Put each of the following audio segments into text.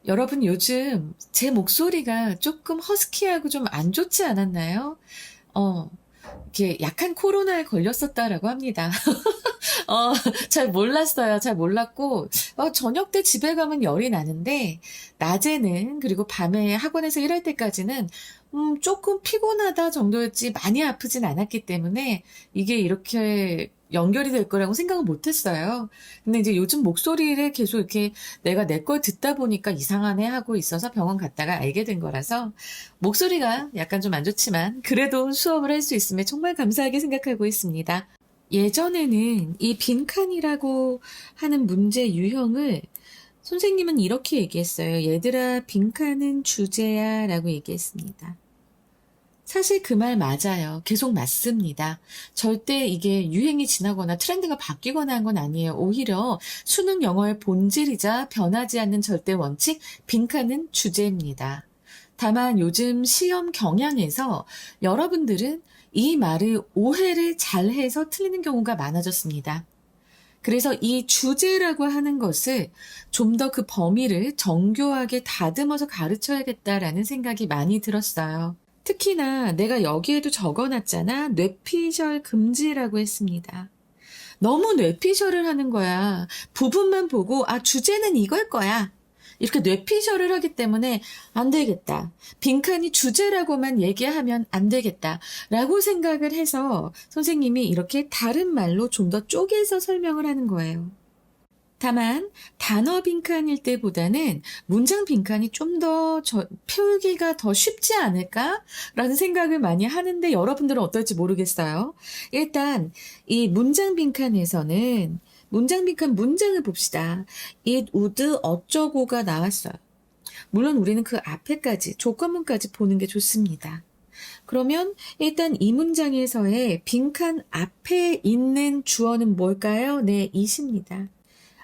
여러분 요즘 제 목소리가 조금 허스키하고 좀 안 좋지 않았나요? 어, 이렇게 약한 코로나에 걸렸었다라고 합니다. 어, 잘 몰랐어요. 잘 몰랐고, 저녁 때 집에 가면 열이 나는데, 낮에는, 그리고 밤에 학원에서 일할 때까지는, 조금 피곤하다 정도였지 많이 아프진 않았기 때문에, 이게 이렇게 연결이 될 거라고 생각은 못 했어요. 근데 이제 요즘 목소리를 계속 이렇게 내가 내 걸 듣다 보니까 이상하네 하고 있어서 병원 갔다가 알게 된 거라서, 목소리가 약간 좀 안 좋지만, 그래도 수업을 할 수 있음에 정말 감사하게 생각하고 있습니다. 예전에는 이 빈칸이라고 하는 문제 유형을 선생님은 이렇게 얘기했어요. 얘들아, 빈칸은 주제야 라고 얘기했습니다. 사실 그 말 맞아요. 계속 맞습니다. 절대 이게 유행이 지나거나 트렌드가 바뀌거나 한 건 아니에요. 오히려 수능 영어의 본질이자 변하지 않는 절대 원칙, 빈칸은 주제입니다. 다만 요즘 시험 경향에서 여러분들은 이 말을 오해를 잘해서 틀리는 경우가 많아졌습니다. 그래서 이 주제라고 하는 것을 좀 더 그 범위를 정교하게 다듬어서 가르쳐야겠다라는 생각이 많이 들었어요. 특히나 내가 여기에도 적어놨잖아. 뇌피셜 금지라고 했습니다. 너무 뇌피셜을 하는 거야. 부분만 보고, 주제는 이걸 거야. 이렇게 뇌피셜을 하기 때문에 안 되겠다. 빈칸이 주제라고만 얘기하면 안 되겠다. 라고 생각을 해서 선생님이 이렇게 다른 말로 좀 더 쪼개서 설명을 하는 거예요. 다만 단어 빈칸일 때보다는 문장 빈칸이 좀 더 표기가 더 쉽지 않을까라는 생각을 많이 하는데 여러분들은 어떨지 모르겠어요. 일단 이 문장 빈칸에서는 문장 빈칸 문장을 봅시다. it would 어쩌고가 나왔어요. 물론 우리는 그 앞에까지 조건문까지 보는 게 좋습니다. 그러면 일단 이 문장에서의 빈칸 앞에 있는 주어는 뭘까요? 네, it입니다.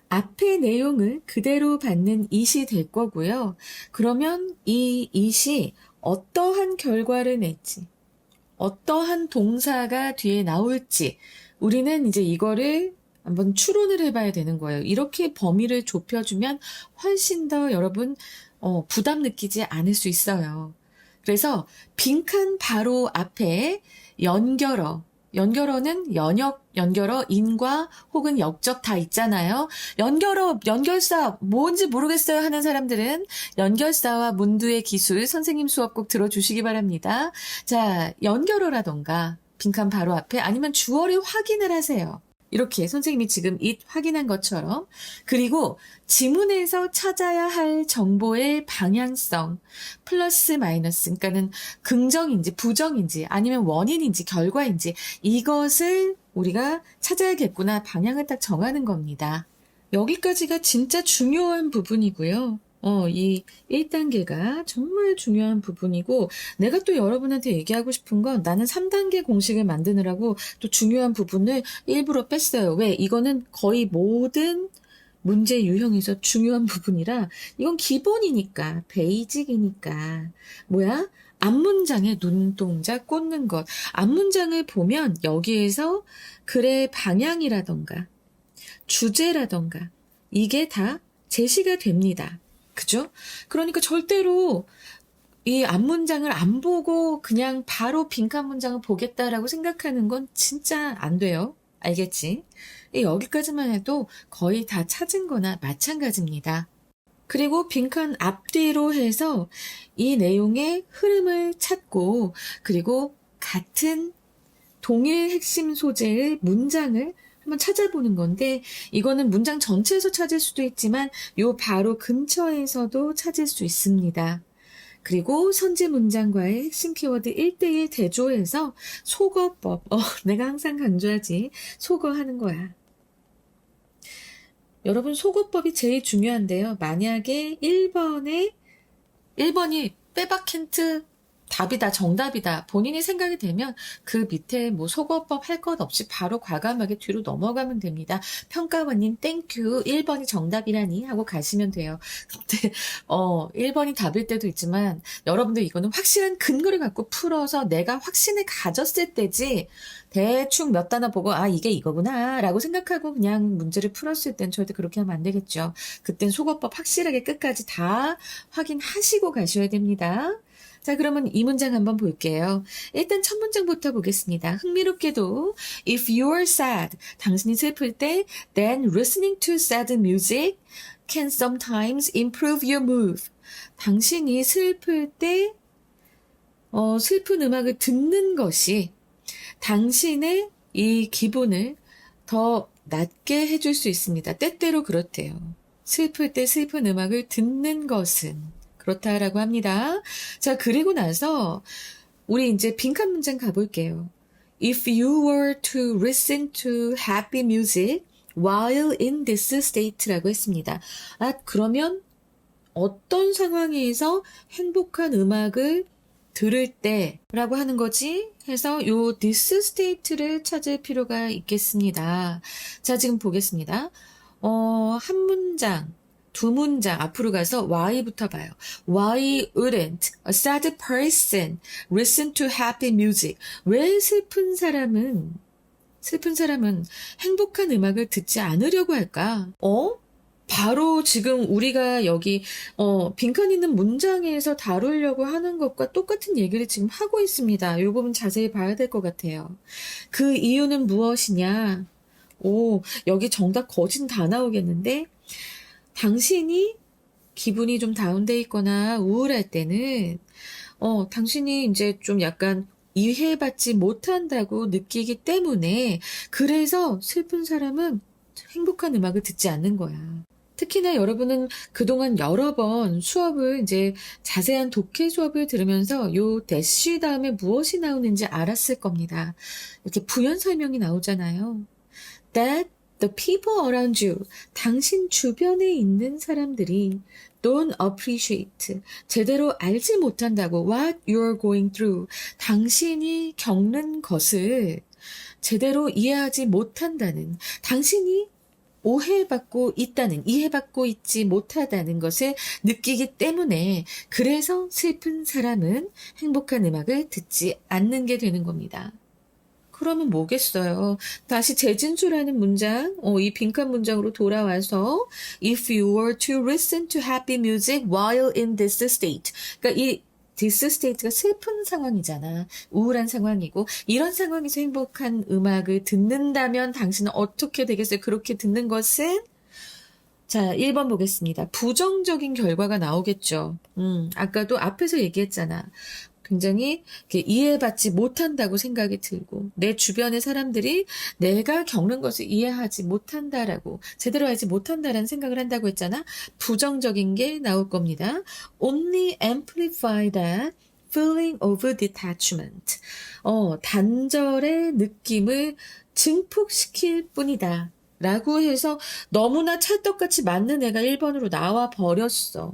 앞의 내용을 그대로 받는 it이 될 거고요. 그러면 이 it이 어떠한 결과를 낼지, 어떠한 동사가 뒤에 나올지, 우리는 이제 이거를 한번 추론을 해봐야 되는 거예요. 이렇게 범위를 좁혀주면 훨씬 더 여러분, 부담 느끼지 않을 수 있어요. 그래서 빈칸 바로 앞에 연결어, 연결어는 연결어, 인과 혹은 역적 다 있잖아요. 연결어, 연결사 뭔지 모르겠어요 하는 사람들은 연결사와 문두의 기술 선생님 수업 꼭 들어주시기 바랍니다. 자, 연결어라던가 빈칸 바로 앞에 아니면 주어를 확인을 하세요. 이렇게 선생님이 지금 it 확인한 것처럼. 그리고 지문에서 찾아야 할 정보의 방향성, 플러스 마이너스, 그러니까는 긍정인지 부정인지 아니면 원인인지 결과인지 이것을 우리가 찾아야겠구나 방향을 딱 정하는 겁니다. 여기까지가 진짜 중요한 부분이고요. 이 1단계가 정말 중요한 부분이고, 내가 또 여러분한테 얘기하고 싶은 건 나는 3단계 공식을 만드느라고 또 중요한 부분을 일부러 뺐어요. 왜? 이거는 거의 모든 문제 유형에서 중요한 부분이라, 이건 기본이니까, 베이직이니까. 뭐야? 앞문장에 눈동자 꽂는 것. 앞문장을 보면 여기에서 글의 방향이라던가, 주제라던가 이게 다 제시가 됩니다. 그죠? 그러니까 절대로 이 앞문장을 안 보고 그냥 바로 빈칸 문장을 보겠다라고 생각하는 건 진짜 안 돼요. 알겠지? 여기까지만 해도 거의 다 찾은 거나 마찬가지입니다. 그리고 빈칸 앞뒤로 해서 이 내용의 흐름을 찾고 그리고 같은 동일 핵심 소재의 문장을 한번 찾아보는 건데 이거는 문장 전체에서 찾을 수도 있지만 요 바로 근처에서도 찾을 수 있습니다. 그리고 선지 문장과의 핵심 키워드 1대1 대조해서 속어법, 내가 항상 강조하지, 속어하는 거야. 여러분 속어법이 제일 중요한데요. 만약에 1번이 빼박 힌트 답이다, 정답이다. 본인이 생각이 되면 그 밑에 뭐 속어법 할 것 없이 바로 과감하게 뒤로 넘어가면 됩니다. 평가원님 땡큐 1번이 정답이라니 하고 가시면 돼요. 근데 1번이 답일 때도 있지만 여러분들 이거는 확실한 근거를 갖고 풀어서 내가 확신을 가졌을 때지 대충 몇 단어 보고 아 이게 이거구나 라고 생각하고 그냥 문제를 풀었을 땐 절대 그렇게 하면 안 되겠죠. 그땐 속어법 확실하게 끝까지 다 확인하시고 가셔야 됩니다. 자, 그러면 이 문장 한번 볼게요. 일단 첫 문장부터 보겠습니다. 흥미롭게도 if you are sad, 당신이 슬플 때 then listening to sad music can sometimes improve your mood. 당신이 슬플 때 슬픈 음악을 듣는 것이 당신의 이 기분을 더 낮게 해줄 수 있습니다. 때때로 그렇대요. 슬플 때 슬픈 음악을 듣는 것은 그렇다라고 합니다. 자, 그리고 나서 우리 이제 빈칸 문장 가볼게요. If you were to listen to happy music while in this state라고 했습니다. 아, 그러면 어떤 상황에서 행복한 음악을 들을 때라고 하는 거지? 해서 요 this state를 찾을 필요가 있겠습니다. 자, 지금 보겠습니다. 한 문장, 두 문장 앞으로 가서 why부터 봐요. Why wouldn't a sad person listen to happy music? 왜 슬픈 사람은 행복한 음악을 듣지 않으려고 할까? 바로 지금 우리가 여기 빈칸 있는 문장에서 다루려고 하는 것과 똑같은 얘기를 지금 하고 있습니다. 이 부분 자세히 봐야 될 것 같아요. 그 이유는 무엇이냐? 여기 정답 거진 다 나오겠는데 당신이 기분이 좀 다운돼 있거나 우울할 때는 당신이 이제 좀 약간 이해받지 못한다고 느끼기 때문에 그래서 슬픈 사람은 행복한 음악을 듣지 않는 거야. 특히나 여러분은 그동안 여러 번 수업을 이제 자세한 독해 수업을 들으면서 요 대시 다음에 무엇이 나오는지 알았을 겁니다. 이렇게 부연 설명이 나오잖아요. That the people around you, 당신 주변에 있는 사람들이 don't appreciate, 제대로 알지 못한다고 what you're going through, 당신이 겪는 것을 제대로 이해하지 못한다는, 당신이 오해받고 있다는, 이해받고 있지 못하다는 것을 느끼기 때문에 그래서 슬픈 사람은 행복한 음악을 듣지 않는 게 되는 겁니다. 그러면 뭐겠어요? 다시 재진수라는 문장, 이 빈칸 문장으로 돌아와서 if you were to listen to happy music while in this state. 그러니까 이 this state가 슬픈 상황이잖아. 우울한 상황이고 이런 상황에서 행복한 음악을 듣는다면 당신은 어떻게 되겠어요? 그렇게 듣는 것은 자, 1번 보겠습니다. 부정적인 결과가 나오겠죠. 아까도 앞에서 얘기했잖아. 굉장히 이해받지 못한다고 생각이 들고 내 주변의 사람들이 내가 겪는 것을 이해하지 못한다라고 제대로 알지 못한다라는 생각을 한다고 했잖아. 부정적인 게 나올 겁니다. Only amplify that feeling of detachment. 단절의 느낌을 증폭시킬 뿐이다. 라고 해서 너무나 찰떡같이 맞는 애가 1번으로 나와 버렸어.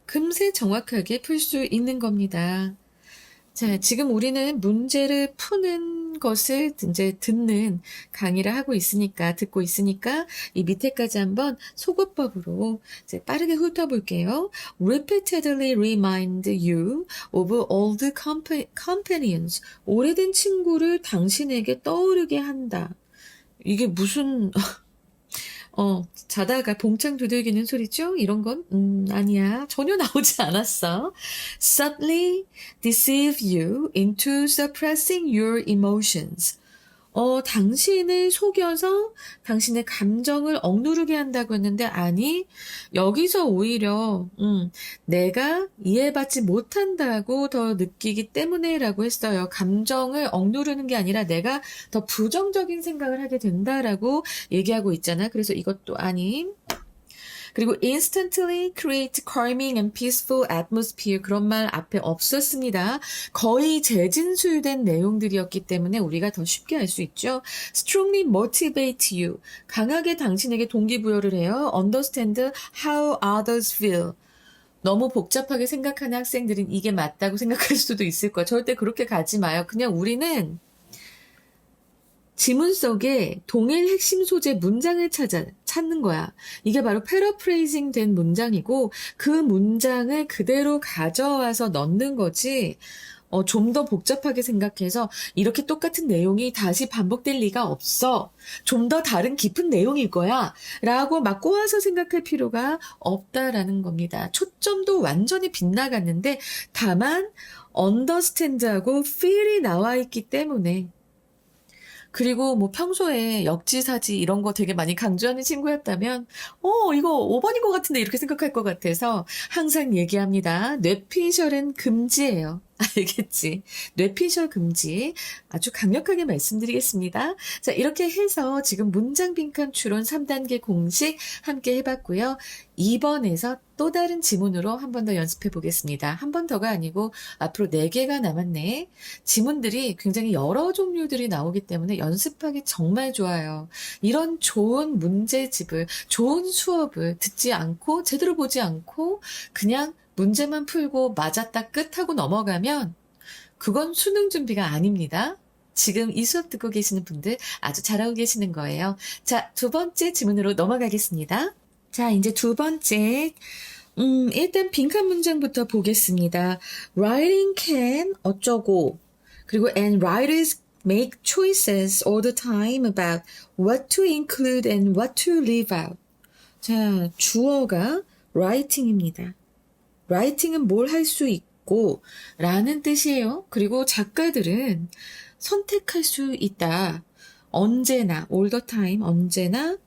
금세 정확하게 풀 수 있는 겁니다. 자, 지금 우리는 문제를 푸는 것을 이제 듣는 강의를 하고 있으니까, 듣고 있으니까 이 밑에까지 한번 속어법으로 이제 빠르게 훑어볼게요. Repeatedly remind you of old companions. 오래된 친구를 당신에게 떠오르게 한다. 이게 무슨 자다가 봉창 두들기는 소리죠? 이런 건? 아니야. 전혀 나오지 않았어. Subtly deceive you into suppressing your emotions. 당신을 속여서 당신의 감정을 억누르게 한다고 했는데, 아니, 여기서 오히려, 내가 이해받지 못한다고 더 느끼기 때문에 라고 했어요. 감정을 억누르는 게 아니라 내가 더 부정적인 생각을 하게 된다라고 얘기하고 있잖아. 그래서 이것도 아님. 그리고 instantly create calming and peaceful atmosphere 그런 말 앞에 없었습니다. 거의 재진술된 내용들이었기 때문에 우리가 더 쉽게 알 수 있죠. strongly motivate you. 강하게 당신에게 동기부여를 해요. understand how others feel. 너무 복잡하게 생각하는 학생들은 이게 맞다고 생각할 수도 있을 거야. 절대 그렇게 가지 마요. 그냥 우리는 지문 속에 동일 핵심 소재 문장을 찾는 거야. 이게 바로 패러프레이징 된 문장이고 그 문장을 그대로 가져와서 넣는 거지. 좀 더 복잡하게 생각해서 이렇게 똑같은 내용이 다시 반복될 리가 없어. 좀 더 다른 깊은 내용일 거야. 라고 막 꼬아서 생각할 필요가 없다라는 겁니다. 초점도 완전히 빗나갔는데 다만 understand하고 feel이 나와 있기 때문에 그리고 뭐 평소에 역지사지 이런 거 되게 많이 강조하는 친구였다면, 이거 5번인 것 같은데 이렇게 생각할 것 같아서 항상 얘기합니다. 뇌피셜은 금지예요. 알겠지? 뇌피셜 금지. 아주 강력하게 말씀드리겠습니다. 자, 이렇게 해서 지금 문장 빈칸 추론 3단계 공식 함께 해봤고요. 2번에서 또 다른 지문으로 한 번 더 연습해 보겠습니다. 한 번 더가 아니고 앞으로 4개가 남았네. 지문들이 굉장히 여러 종류들이 나오기 때문에 연습하기 정말 좋아요. 이런 좋은 문제집을, 좋은 수업을 듣지 않고 제대로 보지 않고 그냥 문제만 풀고 맞았다 끝하고 넘어가면 그건 수능 준비가 아닙니다. 지금 이 수업 듣고 계시는 분들 아주 잘하고 계시는 거예요. 자, 2번째 지문으로 넘어가겠습니다. 자, 이제 2번째. 일단 빈칸 문장부터 보겠습니다. Writing can 어쩌고 그리고 and writers make choices all the time about what to include and what to leave out. 자, 주어가 writing입니다. writing은 뭘 할 수 있고 라는 뜻이에요. 그리고 작가들은 선택할 수 있다. 언제나, all the time, 언제나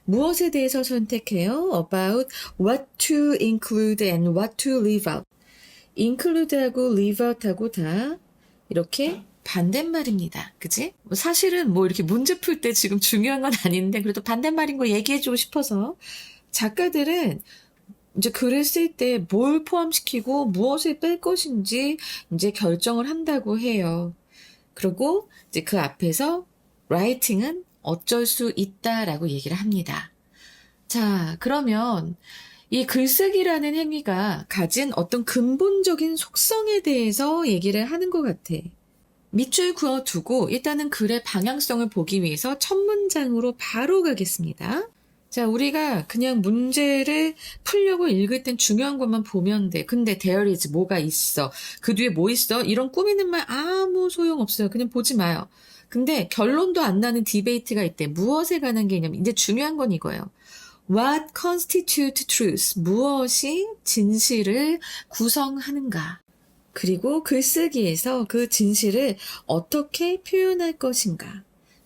무엇에 대해서 선택해요? About what to include and what to leave out. include하고 leave out하고 다 이렇게 반대말입니다. 그지? 사실은 뭐 이렇게 문제 풀 때 지금 중요한 건 아닌데 그래도 반대말인 거 얘기해주고 싶어서 작가들은 이제 글을 쓸 때 뭘 포함시키고 무엇을 뺄 것인지 이제 결정을 한다고 해요. 그리고 이제 그 앞에서 writing은 어쩔 수 있다라고 얘기를 합니다. 자, 그러면 이 글쓰기라는 행위가 가진 어떤 근본적인 속성에 대해서 얘기를 하는 것 같아. 밑줄 그어두고 일단은 글의 방향성을 보기 위해서 첫 문장으로 바로 가겠습니다. 자, 우리가 그냥 문제를 풀려고 읽을 땐 중요한 것만 보면 돼. 근데 there is 뭐가 있어. 그 뒤에 뭐 있어? 이런 꾸미는 말 아무 소용없어요. 그냥 보지 마요. 근데 결론도 안 나는 디베이트가 있대. 무엇에 관한 개념? 이제 중요한 건 이거예요. What constitute truth? 무엇이 진실을 구성하는가? 그리고 글쓰기에서 그 진실을 어떻게 표현할 것인가?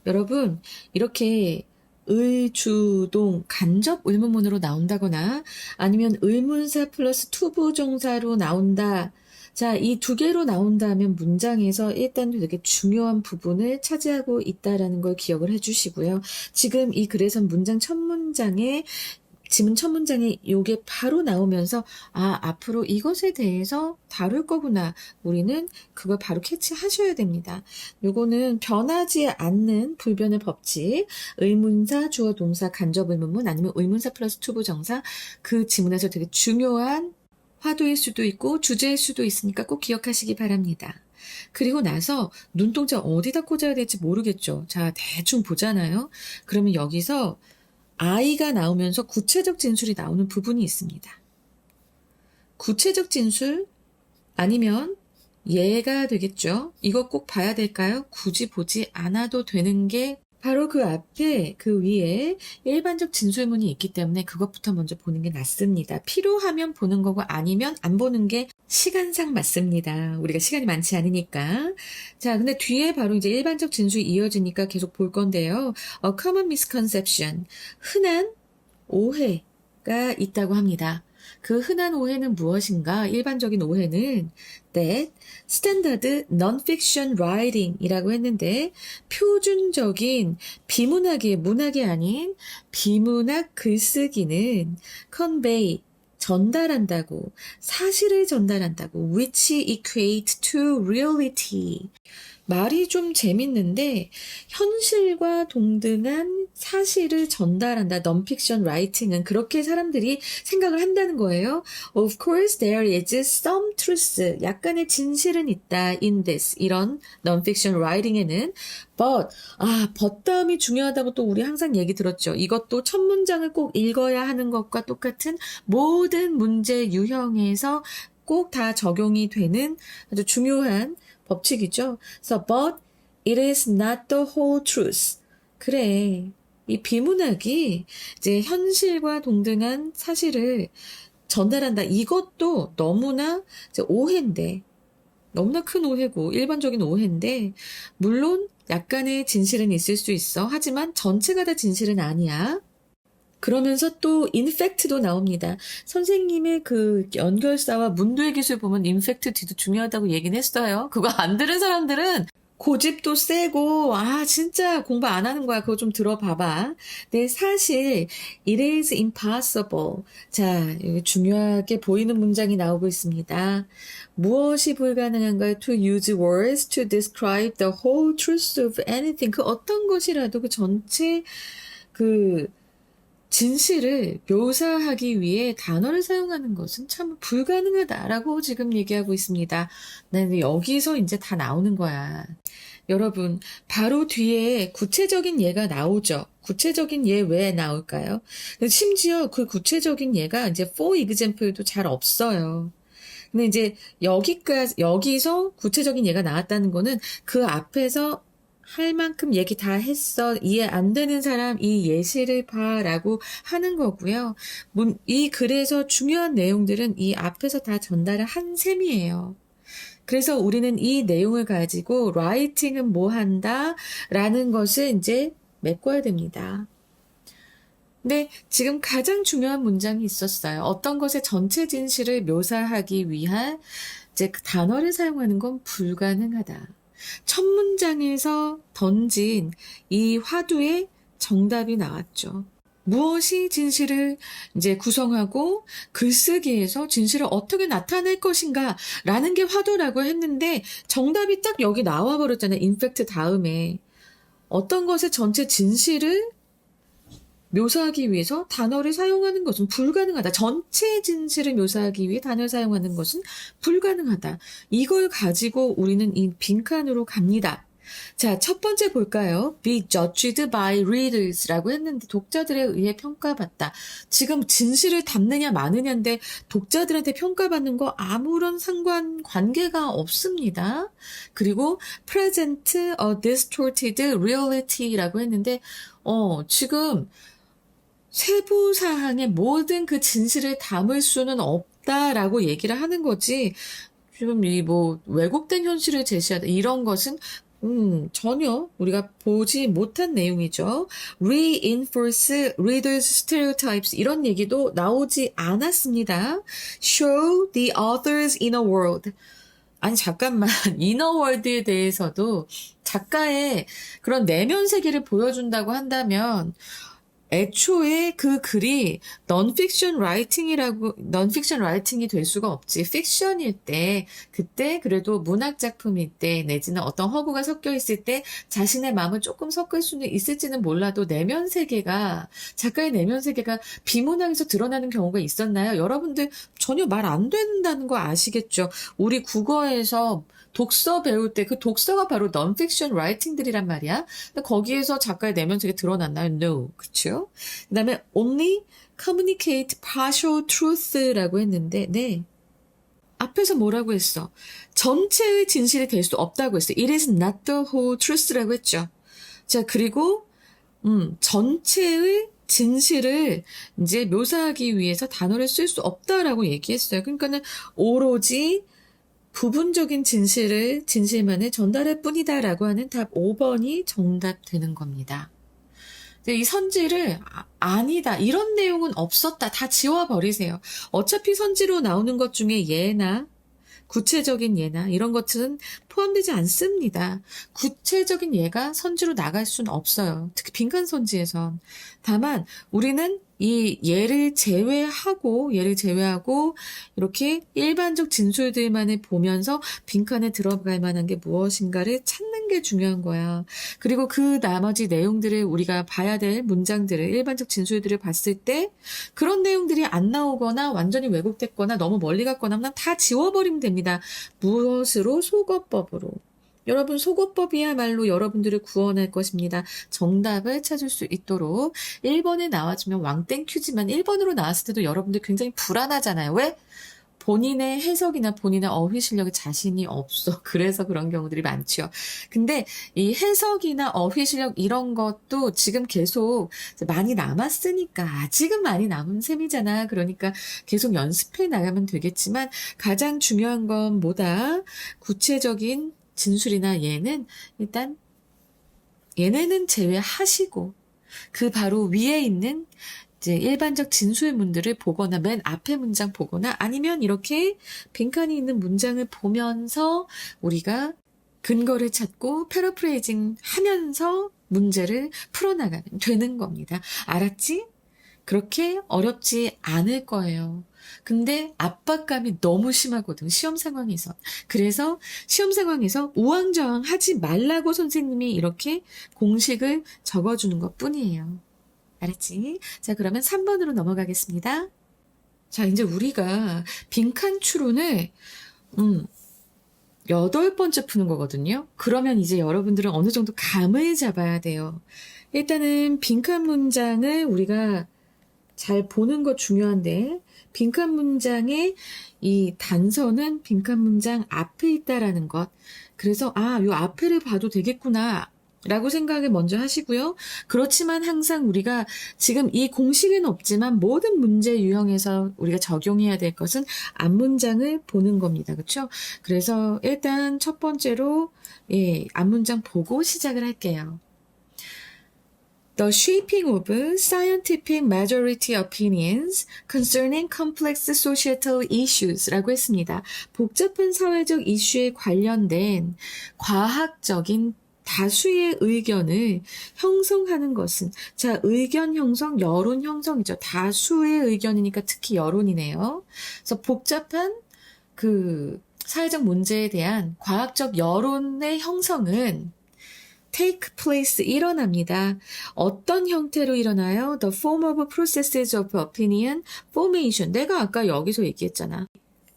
여러분, 이렇게 의주동 간접 의문문으로 나온다거나 아니면 의문사 플러스 투부정사로 나온다. 자, 이 2개로 나온다면 문장에서 일단 되게 중요한 부분을 차지하고 있다라는 걸 기억을 해주시고요. 지금 이 글에서 문장 첫 문장에 지문 첫 문장에 요게 바로 나오면서 앞으로 이것에 대해서 다룰 거구나. 우리는 그걸 바로 캐치하셔야 됩니다. 요거는 변하지 않는 불변의 법칙, 의문사, 주어, 동사, 간접 의문문 아니면 의문사 플러스 투부정사 그 지문에서 되게 중요한 화두일 수도 있고 주제일 수도 있으니까 꼭 기억하시기 바랍니다. 그리고 나서 눈동자 어디다 꽂아야 될지 모르겠죠. 자, 대충 보잖아요. 그러면 여기서 I가 나오면서 구체적 진술이 나오는 부분이 있습니다. 구체적 진술 아니면 예가 되겠죠. 이거 꼭 봐야 될까요? 굳이 보지 않아도 되는 게 바로 그 앞에 그 위에 일반적 진술문이 있기 때문에 그것부터 먼저 보는 게 낫습니다. 필요하면 보는 거고 아니면 안 보는 게 시간상 맞습니다. 우리가 시간이 많지 않으니까. 자, 근데 뒤에 바로 이제 일반적 진술이 이어지니까 계속 볼 건데요. A common misconception. 흔한 오해가 있다고 합니다. 그 흔한 오해는 무엇인가? 일반적인 오해는 that standard non-fiction writing이라고 했는데 표준적인 비문학의 문학이 아닌 비문학 글쓰기는 convey 전달한다고 사실을 전달한다고 which equate to reality 말이 좀 재밌는데 현실과 동등한 사실을 전달한다. non-fiction writing은 그렇게 사람들이 생각을 한다는 거예요. Of course there is some truth. 약간의 진실은 있다. in this. 이런 non-fiction writing에는 but 다음이 중요하다고 또 우리 항상 얘기 들었죠. 이것도 첫 문장을 꼭 읽어야 하는 것과 똑같은 모든 문제 유형에서 꼭 다 적용이 되는 아주 중요한 법칙이죠. 그래서 but it is not the whole truth. 그래. 이 비문학이 이제 현실과 동등한 사실을 전달한다. 이것도 너무나 이제 오해인데, 너무나 큰 오해고, 일반적인 오해인데, 물론 약간의 진실은 있을 수 있어. 하지만 전체가 다 진실은 아니야. 그러면서 또 인팩트도 나옵니다. 선생님의 그 연결사와 문도의 기술 보면 인팩트 뒤도 중요하다고 얘기는 했어요. 그거 안 들은 사람들은 고집도 세고 진짜 공부 안 하는 거야. 그거 좀 들어봐봐. 근데 사실 it is impossible. 자, 여기 중요하게 보이는 문장이 나오고 있습니다. 무엇이 불가능한가요? To use words to describe the whole truth of anything. 그 어떤 것이라도 그 전체 그 진실을 묘사하기 위해 단어를 사용하는 것은 참 불가능하다라고 지금 얘기하고 있습니다. 네, 여기서 이제 다 나오는 거야. 여러분, 바로 뒤에 구체적인 예가 나오죠. 구체적인 예 왜 나올까요? 심지어 그 구체적인 예가 이제 for example도 잘 없어요. 근데 이제 여기서 구체적인 예가 나왔다는 거는 그 앞에서 할 만큼 얘기 다 했어. 이해 안 되는 사람 이 예시를 봐라고 하는 거고요. 이 글에서 중요한 내용들은 이 앞에서 다 전달을 한 셈이에요. 그래서 우리는 이 내용을 가지고 라이팅은 뭐 한다 라는 것을 이제 메꿔야 됩니다. 근데 지금 가장 중요한 문장이 있었어요. 어떤 것의 전체 진실을 묘사하기 위한 이제 그 단어를 사용하는 건 불가능하다. 첫 문장에서 던진 이 화두의 정답이 나왔죠. 무엇이 진실을 이제 구성하고 글쓰기에서 진실을 어떻게 나타낼 것인가 라는 게 화두라고 했는데 정답이 딱 여기 나와 버렸잖아요. 인팩트 다음에. 어떤 것의 전체 진실을 묘사하기 위해서 단어를 사용하는 것은 불가능하다. 전체 진실을 묘사하기 위해 단어를 사용하는 것은 불가능하다. 이걸 가지고 우리는 이 빈칸으로 갑니다. 자, 첫 번째 볼까요? Be judged by readers라고 했는데 독자들에 의해 평가받다. 지금 진실을 담느냐 마느냐인데 독자들한테 평가받는 거 아무런 관계가 없습니다. 그리고 present a distorted reality라고 했는데 지금 세부 사항의 모든 그 진실을 담을 수는 없다라고 얘기를 하는 거지. 지금 왜곡된 현실을 제시하다 이런 것은 전혀 우리가 보지 못한 내용이죠. Reinforce readers' stereotypes 이런 얘기도 나오지 않았습니다. Show the author's inner world. 아니 잠깐만 inner world에 대해서도 작가의 그런 내면 세계를 보여준다고 한다면 애초에 그 글이 non-fiction writing이 될 수가 없지. fiction일 때, 그때 그래도 문학 작품일 때, 내지는 어떤 허구가 섞여 있을 때 자신의 마음을 조금 섞을 수는 있을지는 몰라도 작가의 내면 세계가 비문학에서 드러나는 경우가 있었나요? 여러분들 전혀 말 안 된다는 거 아시겠죠? 우리 국어에서 독서 배울 때 그 독서가 바로 non-fiction writing들이란 말이야. 근데 거기에서 작가의 내면 세계 드러났나요? No. 그쵸? 그 다음에 only communicate partial truth라고 했는데, 네. 앞에서 뭐라고 했어? 전체의 진실이 될 수 없다고 했어. It is not the whole truth라고 했죠. 자, 그리고, 전체의 진실을 이제 묘사하기 위해서 단어를 쓸 수 없다라고 얘기했어요. 그러니까는 오로지 부분적인 진실만을 전달할 뿐이다라고 하는 답 5번이 정답 되는 겁니다. 이 선지를 아니다. 이런 내용은 없었다. 다 지워버리세요. 어차피 선지로 나오는 것 중에 예나 구체적인 예나 이런 것들은 포함되지 않습니다. 구체적인 예가 선지로 나갈 수는 없어요. 특히 빈칸 선지에선. 다만 우리는 이 얘를 제외하고 이렇게 일반적 진술들만을 보면서 빈칸에 들어갈 만한 게 무엇인가를 찾는 게 중요한 거야. 그리고 그 나머지 내용들을 우리가 봐야 될 문장들을 일반적 진술들을 봤을 때 그런 내용들이 안 나오거나 완전히 왜곡됐거나 너무 멀리 갔거나 하면 다 지워버리면 됩니다. 무엇으로? 속어법으로. 여러분 속어법이야말로 여러분들을 구원할 것입니다. 정답을 찾을 수 있도록 1번에 나와주면 왕땡큐지만 1번으로 나왔을 때도 여러분들 굉장히 불안하잖아요. 왜? 본인의 해석이나 본인의 어휘 실력에 자신이 없어. 그래서 그런 경우들이 많죠. 근데 이 해석이나 어휘 실력 이런 것도 지금 계속 많이 남았으니까 아직은 많이 남은 셈이잖아. 그러니까 계속 연습해 나가면 되겠지만 가장 중요한 건 뭐다? 구체적인 진술이나 일단 얘네는 제외하시고 그 바로 위에 있는 이제 일반적 진술문들을 보거나 맨 앞에 문장 보거나 아니면 이렇게 빈칸이 있는 문장을 보면서 우리가 근거를 찾고 패러프레이징 하면서 문제를 풀어나가면 되는 겁니다. 알았지? 그렇게 어렵지 않을 거예요. 근데 압박감이 너무 심하거든, 시험 상황에서. 그래서 시험 상황에서 우왕좌왕 하지 말라고 선생님이 이렇게 공식을 적어주는 것 뿐이에요. 알았지? 자, 그러면 3번으로 넘어가겠습니다. 자, 이제 우리가 빈칸 추론을, 8번째 푸는 거거든요. 그러면 이제 여러분들은 어느 정도 감을 잡아야 돼요. 일단은 빈칸 문장을 우리가 잘 보는 거 중요한데 빈칸 문장의 이 단서는 빈칸 문장 앞에 있다라는 것. 그래서 요 앞에를 봐도 되겠구나 라고 생각을 먼저 하시고요. 그렇지만 항상 우리가 지금 이 공식은 없지만 모든 문제 유형에서 우리가 적용해야 될 것은 앞문장을 보는 겁니다. 그렇죠? 그래서 일단 첫 번째로 앞문장 보고 시작을 할게요. The shaping of scientific majority opinions concerning complex societal issues 라고 했습니다. 복잡한 사회적 이슈에 관련된 과학적인 다수의 의견을 형성하는 것은, 자, 의견 형성, 여론 형성이죠. 다수의 의견이니까 특히 여론이네요. 그래서 복잡한 사회적 문제에 대한 과학적 여론의 형성은 take place, 일어납니다. 어떤 형태로 일어나요? The form of processes of opinion formation. 내가 아까 여기서 얘기했잖아.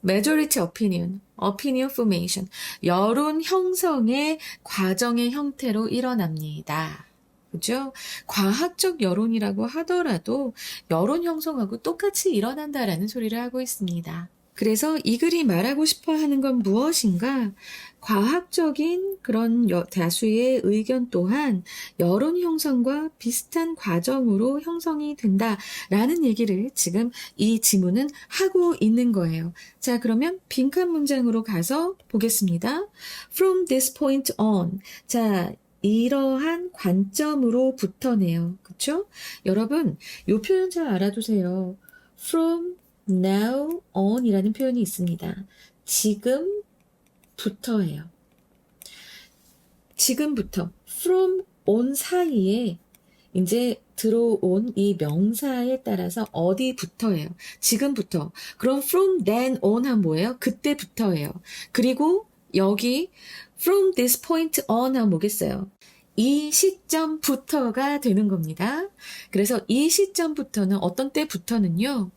majority opinion, opinion formation. 여론 형성의 과정의 형태로 일어납니다. 그죠? 과학적 여론이라고 하더라도 여론 형성하고 똑같이 일어난다라는 소리를 하고 있습니다. 그래서 이 글이 말하고 싶어 하는 건 무엇인가? 과학적인 그런 다수의 의견 또한 여론 형성과 비슷한 과정으로 형성이 된다라는 얘기를 지금 이 지문은 하고 있는 거예요. 자, 그러면 빈칸 문장으로 가서 보겠습니다. From this point on. 자, 이러한 관점으로부터네요. 그쵸? 여러분, 이 표현 잘 알아두세요. From now on 이라는 표현이 있습니다. 지금부터예요. 지금부터 from on 사이에 이제 들어온 이 명사에 따라서 어디부터예요. 지금부터. 그럼 from then on 하면 뭐예요? 그때부터예요. 그리고 여기 from this point on 하면 뭐겠어요? 이 시점부터가 되는 겁니다. 그래서 이 시점부터는 어떤 때부터는요.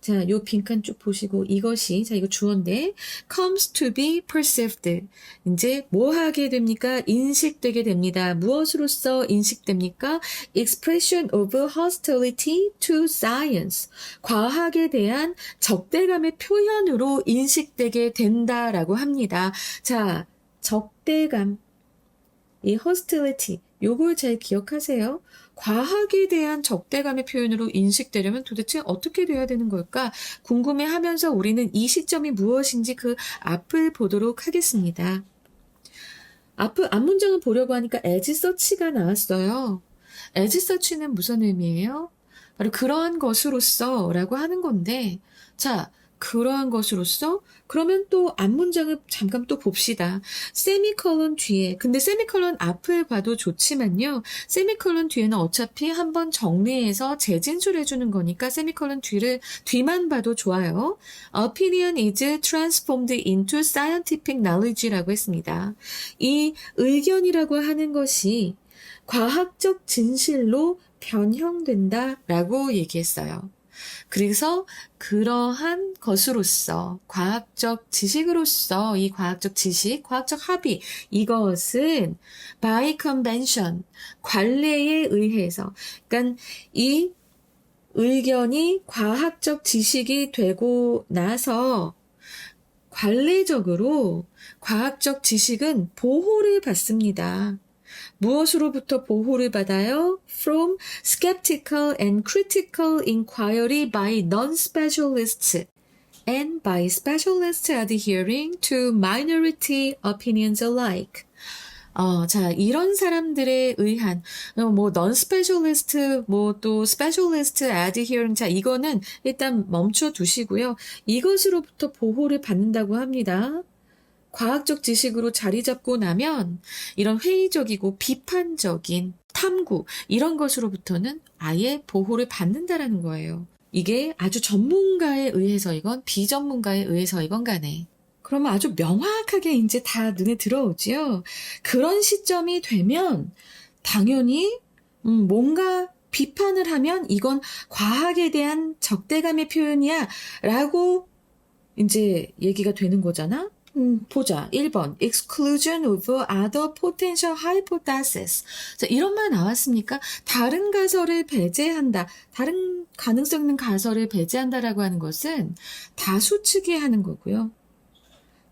자, 요 빈칸 쭉 보시고 이것이, 자, 이거 주어인데 comes to be perceived. 이제 뭐 하게 됩니까? 인식되게 됩니다. 무엇으로써 인식됩니까? expression of hostility to science. 과학에 대한 적대감의 표현으로 인식되게 된다라고 합니다. 자, 적대감. 이 hostility. 요걸 잘 기억하세요. 과학에 대한 적대감의 표현으로 인식되려면 도대체 어떻게 돼야 되는 걸까? 궁금해하면서 우리는 이 시점이 무엇인지 그 앞을 보도록 하겠습니다. 앞문장을 보려고 하니까 as such가 나왔어요. as such는 무슨 의미예요? 바로 그러한 것으로서 라고 하는 건데, 자, 그러한 것으로서 그러면 또 앞문장을 잠깐 또 봅시다. 세미콜론 뒤에 근데 세미콜론 앞을 봐도 좋지만요. 세미콜론 뒤에는 어차피 한번 정리해서 재진술해 주는 거니까 세미콜론 뒤만 봐도 좋아요. Opinion is transformed into scientific knowledge라고 했습니다. 이 의견이라고 하는 것이 과학적 진실로 변형된다라고 얘기했어요. 그래서 그러한 것으로서 과학적 지식으로서 이 과학적 지식, 과학적 합의 이것은 by convention, 관례에 의해서 그러니까 이 의견이 과학적 지식이 되고 나서 관례적으로 과학적 지식은 보호를 받습니다. 무엇으로부터 보호를 받아요? From skeptical and critical inquiry by non-specialists and by specialists adhering to minority opinions alike. 자, 이런 사람들에 의한, non-specialist, 또 specialist adhering, 자, 이거는 일단 멈춰 두시고요. 이것으로부터 보호를 받는다고 합니다. 과학적 지식으로 자리 잡고 나면 이런 회의적이고 비판적인 탐구 이런 것으로부터는 아예 보호를 받는다라는 거예요. 이게 아주 전문가에 의해서이건 비전문가에 의해서이건 간에 그러면 아주 명확하게 이제 다 눈에 들어오지요. 그런 시점이 되면 당연히 뭔가 비판을 하면 이건 과학에 대한 적대감의 표현이야 라고 이제 얘기가 되는 거잖아. 보자. 1번. Exclusion of other potential hypotheses. 자, 이런 말 나왔습니까? 다른 가설을 배제한다. 다른 가능성 있는 가설을 배제한다라고 하는 것은 다수치기 하는 거고요.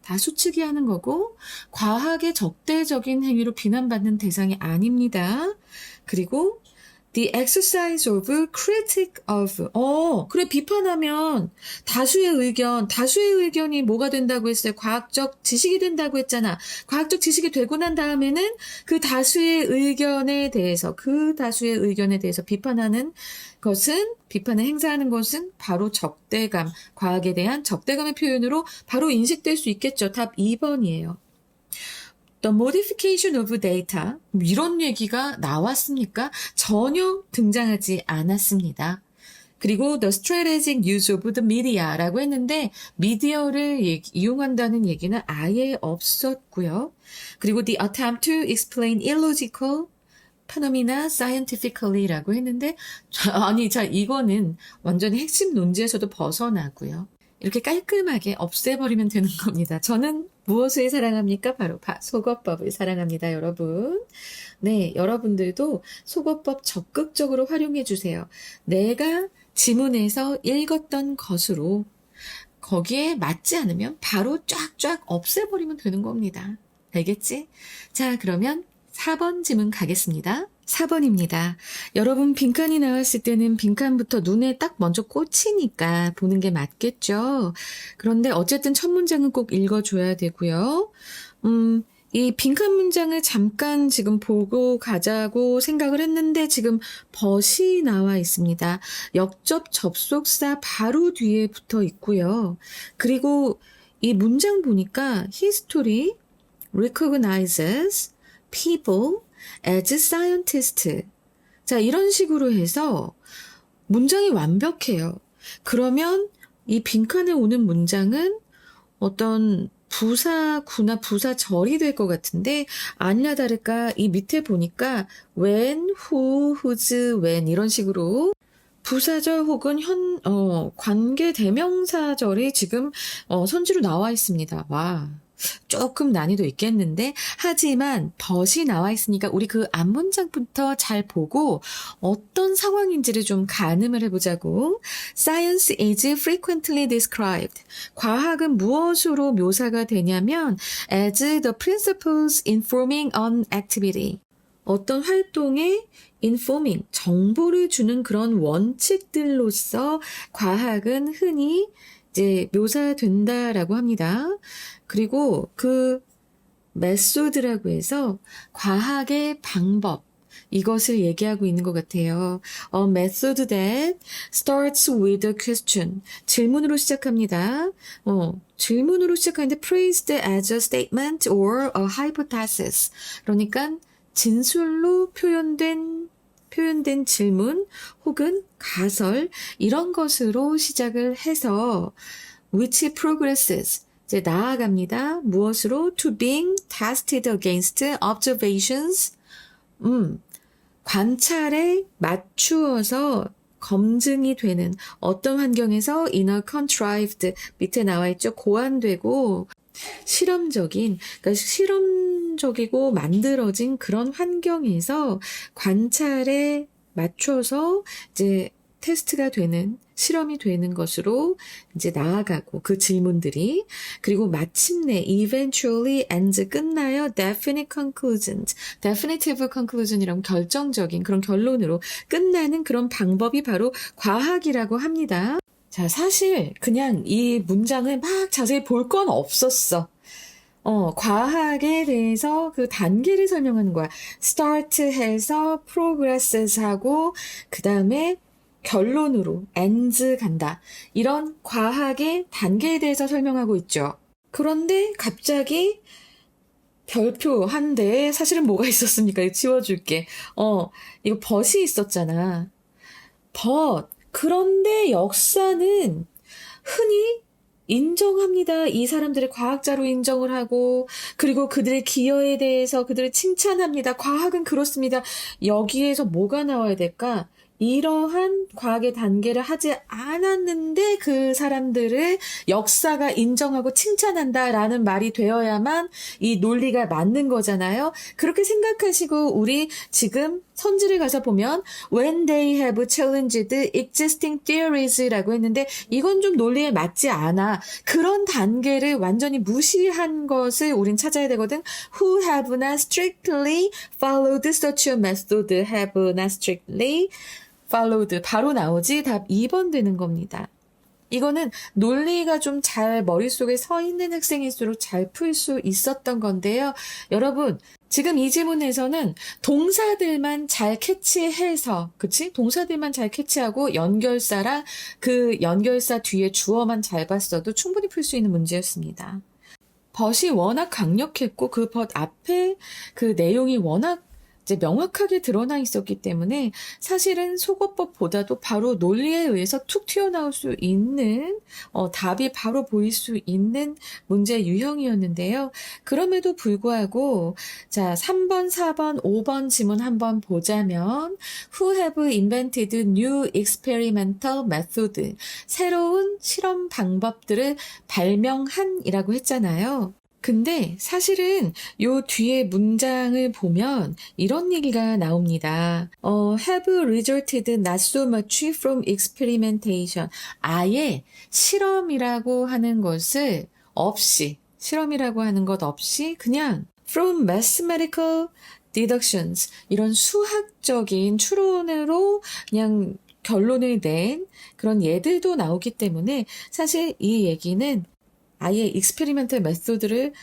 다수치기 하는 거고 과학의 적대적인 행위로 비난받는 대상이 아닙니다. 그리고 The exercise of critic of. 그래, 비판하면 다수의 의견이 뭐가 된다고 했어요? 과학적 지식이 된다고 했잖아. 과학적 지식이 되고 난 다음에는 그 다수의 의견에 대해서 비판을 행사하는 것은 바로 적대감, 과학에 대한 적대감의 표현으로 바로 인식될 수 있겠죠. 답 2번이에요. The modification of data 이런 얘기가 나왔습니까? 전혀 등장하지 않았습니다. 그리고 the strategic use of the media라고 했는데 미디어를 이용한다는 얘기는 아예 없었고요. 그리고 the attempt to explain illogical phenomena scientifically라고 했는데 이거는 완전히 핵심 논지에서도 벗어나고요. 이렇게 깔끔하게 없애버리면 되는 겁니다. 저는 무엇을 사랑합니까? 바로 속어법을 사랑합니다, 여러분. 네, 여러분들도 속어법 적극적으로 활용해 주세요. 내가 지문에서 읽었던 것으로 거기에 맞지 않으면 바로 쫙쫙 없애버리면 되는 겁니다. 알겠지? 자, 그러면 4번 지문 가겠습니다. 4번입니다. 여러분 빈칸이 나왔을 때는 빈칸부터 눈에 딱 먼저 꽂히니까 보는 게 맞겠죠. 그런데 어쨌든 첫 문장은 꼭 읽어줘야 되고요. 이 빈칸 문장을 잠깐 지금 보고 가자고 생각을 했는데 지금 벗이 나와 있습니다. 역접 접속사 바로 뒤에 붙어 있고요. 그리고 이 문장 보니까 history recognizes people as scientist. 자, 이런 식으로 해서 문장이 완벽해요. 그러면 이 빈칸에 오는 문장은 어떤 부사구나 부사절이 될 것 같은데 아니나 다를까 이 밑에 보니까 when, who, whose, when 이런 식으로 부사절 혹은 관계 대명사절이 지금 선지로 나와 있습니다. 와. 조금 난이도 있겠는데 하지만 벗이 나와 있으니까 우리 그 앞문장부터 잘 보고 어떤 상황인지를 좀 가늠을 해보자고. Science is frequently described. 과학은 무엇으로 묘사가 되냐면 as the principles informing an activity. 어떤 활동에 informing, 정보를 주는 그런 원칙들로서 과학은 흔히 이제 묘사된다라고 합니다. 그리고 그 메소드라고 해서 과학의 방법, 이것을 얘기하고 있는 것 같아요. A method that starts with a question. 질문으로 시작합니다. 질문으로 시작하는데 praised as a statement or a hypothesis. 그러니까 진술로 표현된 질문 혹은 가설 이런 것으로 시작을 해서 which progresses 이제 나아갑니다. 무엇으로? To being tested against observations. 관찰에 맞추어서 검증이 되는 어떤 환경에서 in a contrived 밑에 나와 있죠. 고안되고 그러니까 실험적이고 만들어진 그런 환경에서 관찰에 맞춰서 이제 테스트가 되는 실험이 되는 것으로 이제 나아가고 그 질문들이 그리고 마침내 eventually ends 끝나요. definitive conclusion이라면 결정적인 그런 결론으로 끝나는 그런 방법이 바로 과학이라고 합니다. 자, 사실 그냥 이 문장을 막 자세히 볼 건 없었어. 과학에 대해서 그 단계를 설명하는 거야. start 해서 progresses 하고 그 다음에 결론으로 ends 간다. 이런 과학의 단계에 대해서 설명하고 있죠. 그런데 갑자기 별표한데 사실은 뭐가 있었습니까? 이거 지워줄게. 이거 벗이 있었잖아. 벗. 그런데 역사는 흔히 인정합니다. 이 사람들의 과학자로 인정을 하고 그리고 그들의 기여에 대해서 그들을 칭찬합니다. 과학은 그렇습니다. 여기에서 뭐가 나와야 될까? 이러한 과학의 단계를 하지 않았는데 그 사람들을 역사가 인정하고 칭찬한다라는 말이 되어야만 이 논리가 맞는 거잖아요. 그렇게 생각하시고 우리 지금 선지를 가서 보면 when they have challenged existing theories라고 했는데 이건 좀 논리에 맞지 않아. 그런 단계를 완전히 무시한 것을 우린 찾아야 되거든. Who have not strictly followed such a method have not strictly followed. 바로 나오지. 답 2번 되는 겁니다. 이거는 논리가 좀 잘 머릿속에 서 있는 학생일수록 잘 풀 수 있었던 건데요. 여러분, 지금 이 지문에서는 동사들만 잘 캐치해서, 그치? 동사들만 잘 캐치하고 연결사랑 그 연결사 뒤에 주어만 잘 봤어도 충분히 풀 수 있는 문제였습니다. 벗이 워낙 강력했고 그 벗 앞에 그 내용이 워낙 이제 명확하게 드러나 있었기 때문에 사실은 속어법보다도 바로 논리에 의해서 툭 튀어나올 수 있는 답이 바로 보일 수 있는 문제 유형이었는데요. 그럼에도 불구하고 자 3번, 4번, 5번 지문 한번 보자면 Who have invented new experimental method? 새로운 실험 방법들을 발명한이라고 했잖아요. 근데 사실은 요 뒤에 문장을 보면 이런 얘기가 나옵니다. have resulted not so much from experimentation. 아예 실험이라고 하는 것을 없이, 실험이라고 하는 것 없이 그냥 from mathematical deductions. 이런 수학적인 추론으로 그냥 결론을 낸 그런 예들도 나오기 때문에 사실 이 얘기는 아예 익스페리멘탈 메소드를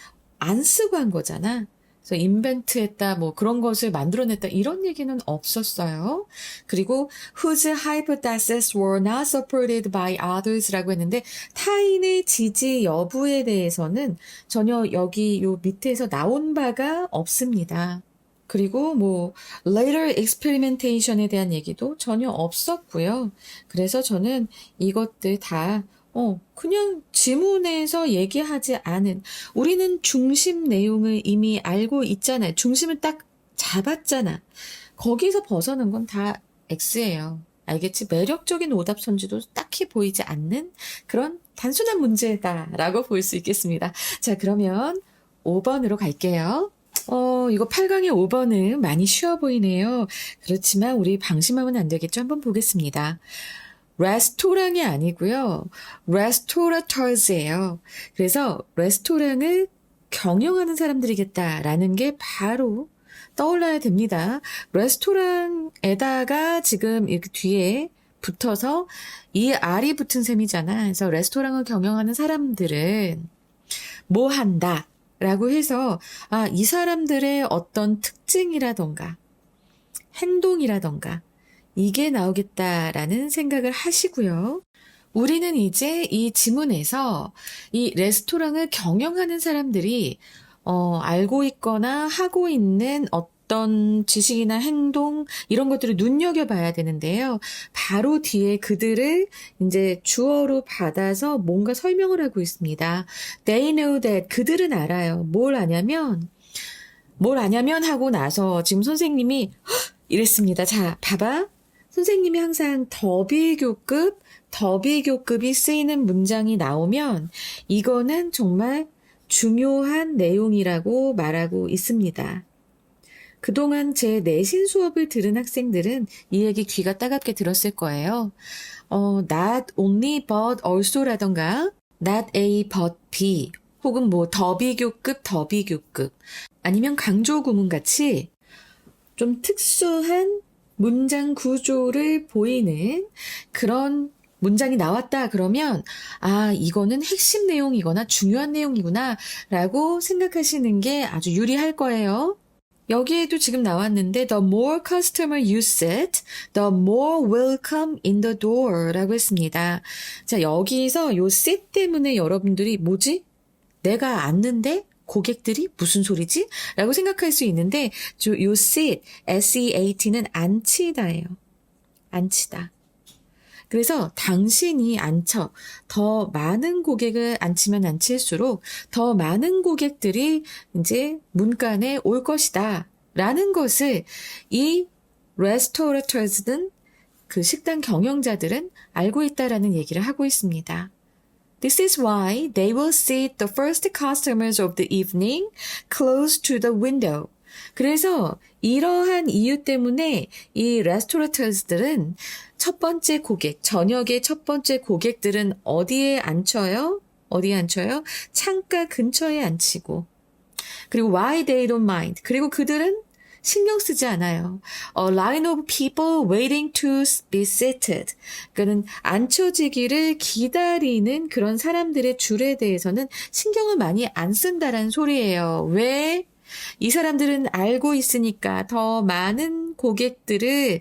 안 쓰고 한 거잖아. 그래서 인벤트했다, 뭐 그런 것을 만들어냈다 이런 얘기는 없었어요. 그리고 whose hypotheses were not supported by others라고 했는데 타인의 지지 여부에 대해서는 전혀 여기 요 밑에서 나온 바가 없습니다. 그리고 뭐 later experimentation에 대한 얘기도 전혀 없었고요. 그래서 저는 이것들 다 그냥 지문에서 얘기하지 않은 우리는 중심 내용을 이미 알고 있잖아요. 중심을 딱 잡았잖아. 거기서 벗어난 건 다 X예요. 알겠지? 매력적인 오답 선지도 딱히 보이지 않는 그런 단순한 문제다라고 볼 수 있겠습니다. 자, 그러면 5번으로 갈게요. 이거 8강의 5번은 많이 쉬워 보이네요. 그렇지만 우리 방심하면 안 되겠죠? 한번 보겠습니다. 레스토랑이 아니고요. 레스토라터즈예요. 그래서 레스토랑을 경영하는 사람들이겠다라는 게 바로 떠올라야 됩니다. 레스토랑에다가 지금 이렇게 뒤에 붙어서 이 R이 붙은 셈이잖아. 그래서 레스토랑을 경영하는 사람들은 뭐 한다 라고 해서 이 사람들의 어떤 특징이라던가 행동이라던가 이게 나오겠다라는 생각을 하시고요. 우리는 이제 이 지문에서 이 레스토랑을 경영하는 사람들이 알고 있거나 하고 있는 어떤 지식이나 행동 이런 것들을 눈여겨봐야 되는데요. 바로 뒤에 그들을 이제 주어로 받아서 뭔가 설명을 하고 있습니다. They know that 그들은 알아요. 뭘 아냐면 하고 나서 지금 선생님이 이랬습니다. 자, 봐봐. 선생님이 항상 더비교급이 쓰이는 문장이 나오면 이거는 정말 중요한 내용이라고 말하고 있습니다. 그동안 제 내신 수업을 들은 학생들은 이 얘기 귀가 따갑게 들었을 거예요. not only but also라던가 not A but B 혹은 뭐 더비교급 아니면 강조구문 같이 좀 특수한 문장 구조를 보이는 그런 문장이 나왔다 그러면 이거는 핵심 내용이거나 중요한 내용이구나 라고 생각하시는 게 아주 유리할 거예요. 여기에도 지금 나왔는데 The more customer you sit, the more will come in the door 라고 했습니다. 자, 여기서 요 sit 때문에 여러분들이 뭐지? 내가 앉는데? 고객들이 무슨 소리지? 라고 생각할 수 있는데 요 sit, S-E-A-T는 앉히다예요. 앉히다. 그래서 당신이 앉혀 더 많은 고객을 앉히면 앉힐수록 더 많은 고객들이 이제 문간에 올 것이다 라는 것을 이 restaurateurs는 그 식당 경영자들은 알고 있다라는 얘기를 하고 있습니다. This is why they will seat the first customers of the evening close to the window. 그래서 이러한 이유 때문에 이 restaurateurs들은 첫 번째 고객, 저녁의 첫 번째 고객들은 어디에 앉혀요? 창가 근처에 앉히고. 그리고 why they don't mind. 그리고 그들은 신경 쓰지 않아요. A line of people waiting to be seated. 그러니까는 앉혀지기를 기다리는 그런 사람들의 줄에 대해서는 신경을 많이 안 쓴다라는 소리예요. 왜? 이 사람들은 알고 있으니까 더 많은 고객들을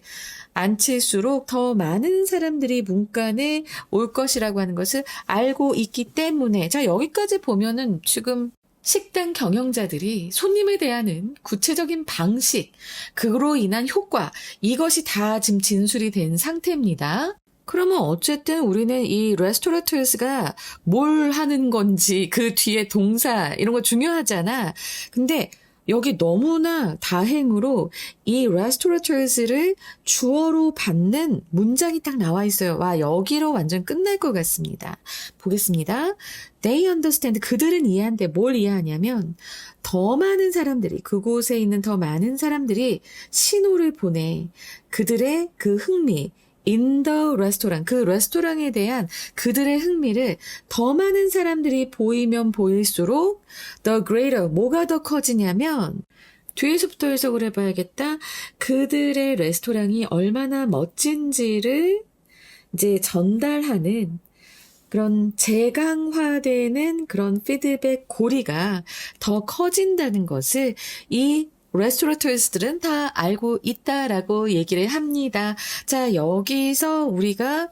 앉힐수록 더 많은 사람들이 문간에 올 것이라고 하는 것을 알고 있기 때문에 자, 여기까지 보면은 지금 식당 경영자들이 손님에 대한 구체적인 방식, 그로 인한 효과, 이것이 다 지금 진술이 된 상태입니다. 그러면 어쨌든 우리는 이 restaurateurs가 뭘 하는 건지 그 뒤에 동사 이런 거 중요하잖아. 근데 여기 너무나 다행으로 이 restaurateurs를 주어로 받는 문장이 딱 나와 있어요. 와, 여기로 완전 끝날 것 같습니다. 보겠습니다. They understand. 그들은 이해한대. 뭘 이해하냐면 더 많은 사람들이, 그곳에 있는 더 많은 사람들이 신호를 보내. 그들의 그 흥미, in the restaurant, 그 레스토랑에 대한 그들의 흥미를 더 많은 사람들이 보이면 보일수록 the greater, 뭐가 더 커지냐면 뒤에서부터 해석을 해봐야겠다. 그들의 레스토랑이 얼마나 멋진지를 이제 전달하는 그런 재강화되는 그런 피드백 고리가 더 커진다는 것을 이 restaurateurs들은 다 알고 있다라고 얘기를 합니다. 자, 여기서 우리가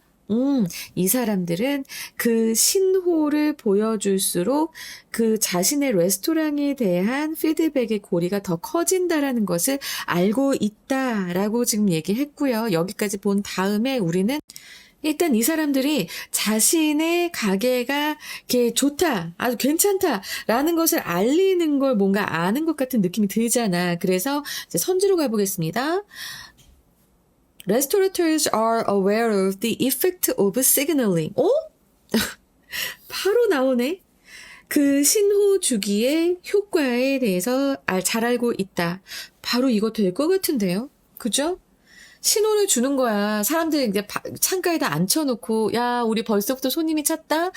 이 사람들은 그 신호를 보여줄수록 그 자신의 레스토랑에 대한 피드백의 고리가 더 커진다라는 것을 알고 있다라고 지금 얘기했고요. 여기까지 본 다음에 우리는 일단 이 사람들이 자신의 가게가 이렇게 좋다, 아주 괜찮다라는 것을 알리는 걸 뭔가 아는 것 같은 느낌이 들잖아. 그래서 이제 선지로 가보겠습니다. Restaurateurs are aware of the effect of signaling. 바로 나오네. 그 신호 주기의 효과에 대해서 잘 알고 있다. 바로 이거 될 것 같은데요. 그죠? 신호를 주는 거야. 사람들 이제 창가에다 앉혀놓고, 야, 우리 벌써부터 손님이 찼다?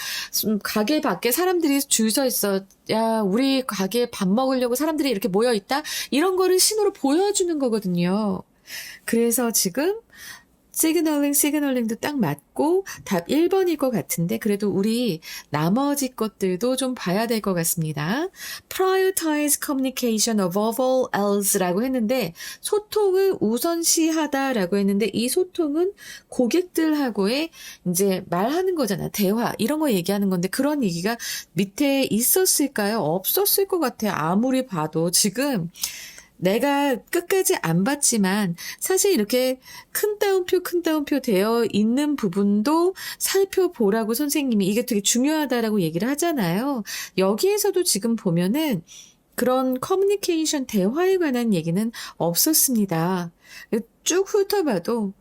가게 밖에 사람들이 줄 서 있어. 야, 우리 가게에 밥 먹으려고 사람들이 이렇게 모여 있다? 이런 거를 신호로 보여주는 거거든요. 그래서 지금 시그널링도 딱 맞고 답 1번일 것 같은데 그래도 우리 나머지 것들도 좀 봐야 될 것 같습니다. Prioritize communication above all else라고 했는데 소통을 우선시하다라고 했는데 이 소통은 고객들하고의 이제 말하는 거잖아. 대화 이런 거 얘기하는 건데 그런 얘기가 밑에 있었을까요? 없었을 것 같아요. 아무리 봐도 지금 내가 끝까지 안 봤지만 사실 이렇게 큰 따옴표 되어 있는 부분도 살펴보라고 선생님이 이게 되게 중요하다라고 얘기를 하잖아요. 여기에서도 지금 보면은 그런 커뮤니케이션 대화에 관한 얘기는 없었습니다. 쭉 훑어봐도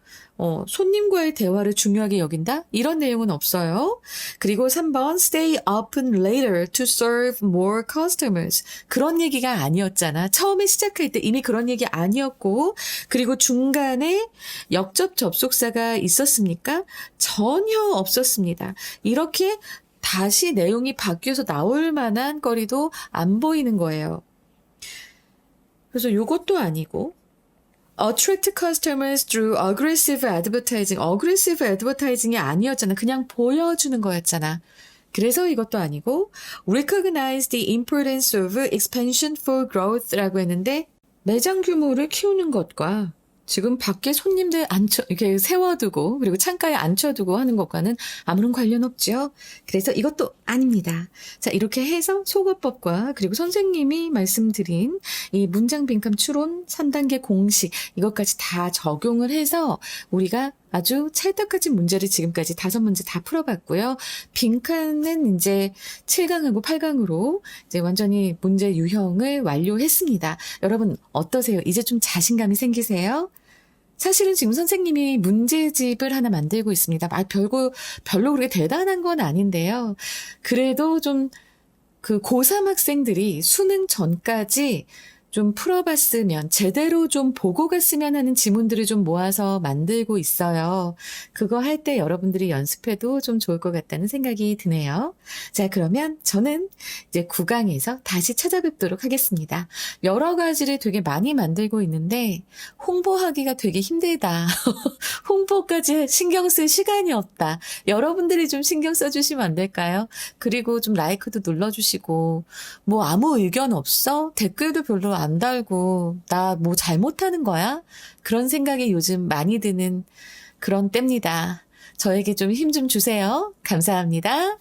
손님과의 대화를 중요하게 여긴다? 이런 내용은 없어요. 그리고 3번 stay open later to serve more customers. 그런 얘기가 아니었잖아. 처음에 시작할 때 이미 그런 얘기 아니었고 그리고 중간에 역접 접속사가 있었습니까? 전혀 없었습니다. 이렇게 다시 내용이 바뀌어서 나올 만한 거리도 안 보이는 거예요. 그래서 이것도 아니고 attract customers through aggressive advertising. aggressive advertising이 아니었잖아. 그냥 보여주는 거였잖아. 그래서 이것도 아니고 recognize the importance of expansion for growth라고 했는데 매장 규모를 키우는 것과 지금 밖에 손님들 이렇게 세워두고 그리고 창가에 앉혀두고 하는 것과는 아무런 관련 없죠. 그래서 이것도 아닙니다. 자, 이렇게 해서 속어법과 그리고 선생님이 말씀드린 이 문장 빈칸 추론 3단계 공식 이것까지 다 적용을 해서 우리가 아주 찰떡같은 문제를 지금까지 5문제 다 풀어봤고요. 빈칸은 이제 7강하고 8강으로 이제 완전히 문제 유형을 완료했습니다. 여러분 어떠세요? 이제 좀 자신감이 생기세요? 사실은 지금 선생님이 문제집을 하나 만들고 있습니다. 별로 그렇게 대단한 건 아닌데요. 그래도 좀 그 고3 학생들이 수능 전까지 좀 풀어봤으면 제대로 좀 보고 갔으면 하는 지문들을 좀 모아서 만들고 있어요. 그거 할 때 여러분들이 연습해도 좀 좋을 것 같다는 생각이 드네요. 자, 그러면 저는 이제 9강에서 다시 찾아뵙도록 하겠습니다. 여러 가지를 되게 많이 만들고 있는데 홍보하기가 되게 힘들다. 홍보까지 신경 쓸 시간이 없다. 여러분들이 좀 신경 써주시면 안 될까요? 그리고 좀 라이크도 눌러주시고 뭐 아무 의견 없어? 댓글도 별로 안 달고 나 뭐 잘못하는 거야? 그런 생각이 요즘 많이 드는 그런 때입니다. 저에게 좀 힘 좀 주세요. 감사합니다.